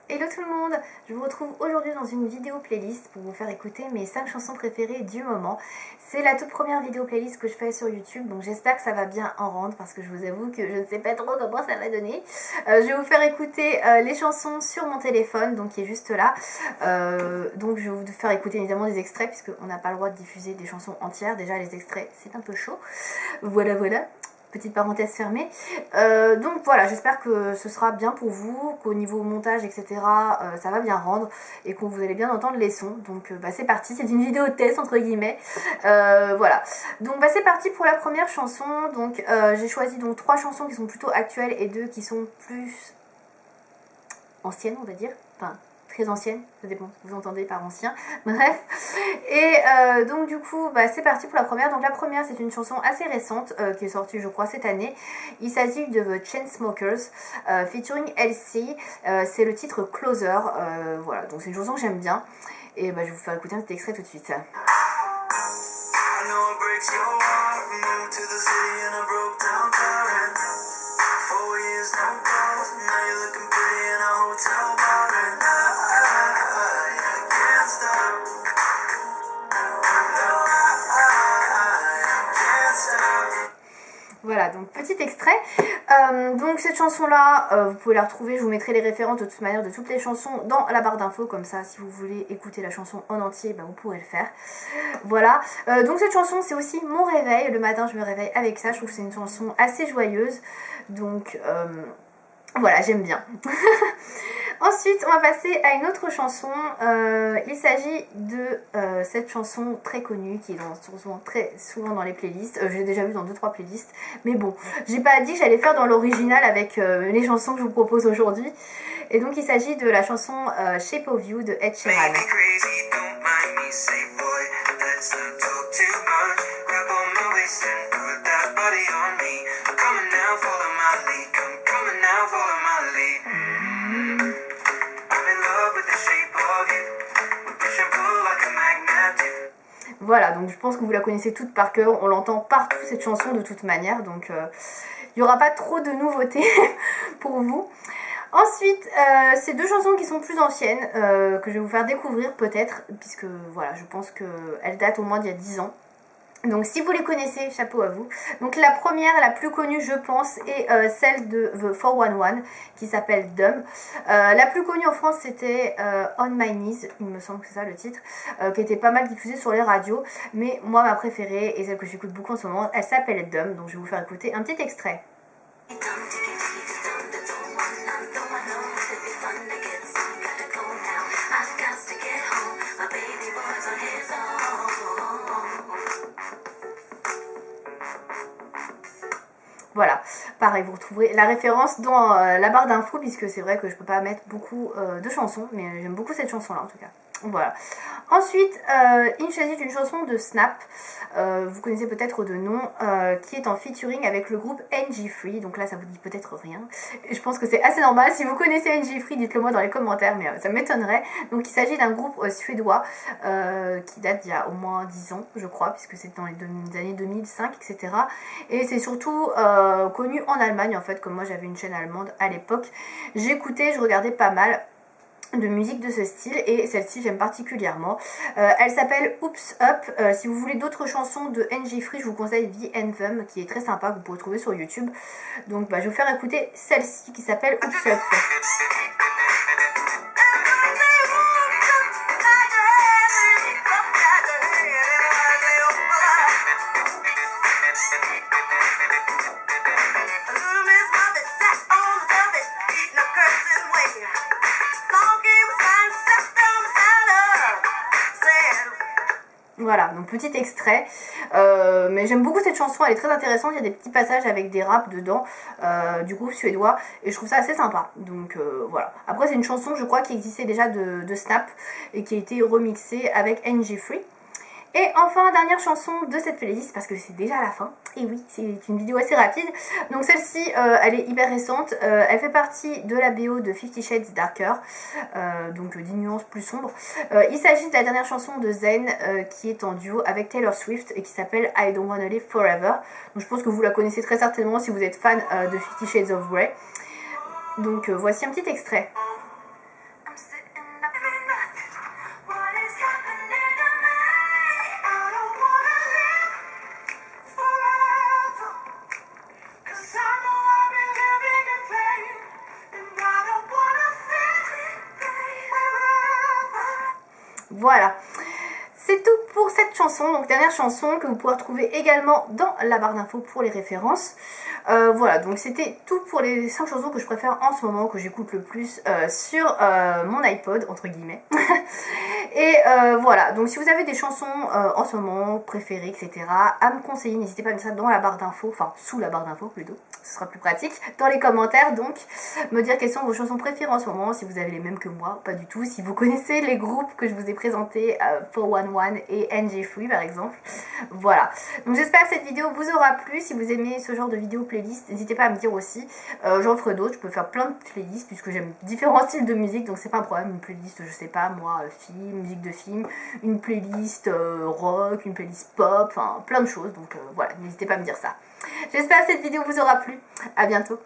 Hello tout le monde, je vous retrouve aujourd'hui dans une vidéo playlist pour vous faire écouter mes 5 chansons préférées du moment. C'est la toute première vidéo playlist que je fais sur YouTube, donc j'espère que ça va bien en rendre parce que je vous avoue que je ne sais pas trop comment ça va donner. Je vais vous faire écouter les chansons sur mon téléphone, donc qui est juste là. Donc je vais vous faire écouter évidemment des extraits puisqu'on n'a pas le droit de diffuser des chansons entières. Déjà les extraits c'est un peu chaud. Voilà. Petite parenthèse fermée. Donc voilà, j'espère que ce sera bien pour vous, qu'au niveau montage, etc., ça va bien rendre et que vous allez bien entendre les sons. Donc c'est parti, c'est une vidéo test entre guillemets. Voilà. Donc c'est parti pour la première chanson. Donc j'ai choisi donc 3 chansons qui sont plutôt actuelles et 2 qui sont plus anciennes, on va dire. Enfin, très ancienne, ça dépend ce que vous entendez par ancien, bref. Et donc du coup c'est parti pour la première. Donc la première c'est une chanson assez récente qui est sortie je crois cette année. Il s'agit de The Chainsmokers featuring LC. C'est le titre Closer. Voilà, donc c'est une chanson que j'aime bien et je vais vous faire écouter un petit extrait tout de suite. Voilà, donc petit extrait. Donc cette chanson là, vous pouvez la retrouver, je vous mettrai les références de toute manière de toutes les chansons dans la barre d'infos, comme ça si vous voulez écouter la chanson en entier, vous pourrez le faire. Voilà, donc cette chanson c'est aussi mon réveil, le matin je me réveille avec ça, je trouve que c'est une chanson assez joyeuse, donc voilà, j'aime bien. Ensuite, on va passer à une autre chanson. Il s'agit de cette chanson très connue qui est très souvent dans les playlists. Je l'ai déjà vue dans 2-3 playlists. Mais bon, j'ai pas dit que j'allais faire dans l'original avec les chansons que je vous propose aujourd'hui. Et donc, il s'agit de la chanson Shape of You de Ed Sheeran. Voilà, donc je pense que vous la connaissez toutes par cœur, on l'entend partout cette chanson de toute manière, donc il n'y aura pas trop de nouveautés pour vous. Ensuite, c'est 2 chansons qui sont plus anciennes, que je vais vous faire découvrir peut-être, puisque voilà, je pense qu'elles datent au moins d'il y a 10 ans. Donc si vous les connaissez, chapeau à vous. Donc la première, la plus connue je pense, est celle de The 411 qui s'appelle Dumb. La plus connue en France c'était On My Knees, il me semble que c'est ça le titre, qui était pas mal diffusée sur les radios. Mais moi ma préférée et celle que j'écoute beaucoup en ce moment, elle s'appelle Dumb. Donc je vais vous faire écouter un petit extrait. Voilà, pareil, vous retrouverez la référence dans la barre d'infos, puisque c'est vrai que je peux pas mettre beaucoup de chansons, mais j'aime beaucoup cette chanson là en tout cas. Voilà. Ensuite, il s'agit d'une chanson de Snap, vous connaissez peut-être de nom, qui est en featuring avec le groupe NG3. Donc là, ça vous dit peut-être rien. Et je pense que c'est assez normal. Si vous connaissez NG3, dites-le moi dans les commentaires, mais ça m'étonnerait. Donc il s'agit d'un groupe suédois qui date d'il y a au moins 10 ans, je crois, puisque c'est dans les années 2005, etc. Et c'est surtout connu en Allemagne, en fait, comme moi j'avais une chaîne allemande à l'époque. J'écoutais, je regardais pas mal de musique de ce style et celle-ci j'aime particulièrement. Elle s'appelle Oops Up. Si vous voulez d'autres chansons de NG3, je vous conseille The Anthem qui est très sympa, que vous pouvez trouver sur YouTube. Donc je vais vous faire écouter celle-ci qui s'appelle Oops Up. Voilà, donc petit extrait, mais j'aime beaucoup cette chanson, elle est très intéressante, il y a des petits passages avec des raps dedans, du groupe suédois, et je trouve ça assez sympa, donc voilà. Après c'est une chanson je crois qui existait déjà de Snap, et qui a été remixée avec NG3. Et enfin, dernière chanson de cette playlist, parce que c'est déjà la fin, et oui, c'est une vidéo assez rapide. Donc celle-ci, elle est hyper récente, elle fait partie de la BO de 50 Shades Darker, donc 10 nuances plus sombres. Il s'agit de la dernière chanson de Zayn, qui est en duo avec Taylor Swift, et qui s'appelle I Don't Wanna Live Forever. Donc je pense que vous la connaissez très certainement si vous êtes fan de 50 Shades of Grey. Donc voici un petit extrait. Voilà. C'est tout pour cette chanson, donc dernière chanson que vous pourrez retrouver également dans la barre d'infos pour les références. Voilà, donc c'était tout pour les 5 chansons que je préfère en ce moment, que j'écoute le plus sur mon iPod, entre guillemets. Et voilà, donc si vous avez des chansons en ce moment préférées, etc., à me conseiller, n'hésitez pas à mettre ça dans la barre d'infos, enfin sous la barre d'infos plutôt, ce sera plus pratique, dans les commentaires, donc me dire quelles sont vos chansons préférées en ce moment, si vous avez les mêmes que moi, pas du tout, si vous connaissez les groupes que je vous ai présentés, 411 et NG3 par exemple. Voilà, donc j'espère que cette vidéo vous aura plu. Si vous aimez ce genre de vidéo playlist, n'hésitez pas à me dire aussi, j'en ferai d'autres, je peux faire plein de playlists puisque j'aime différents styles de musique, donc c'est pas un problème. Une playlist, je sais pas moi, film, musique de film, une playlist rock, une playlist pop, enfin plein de choses, donc voilà, n'hésitez pas à me dire ça. J'espère que cette vidéo vous aura plu, à bientôt.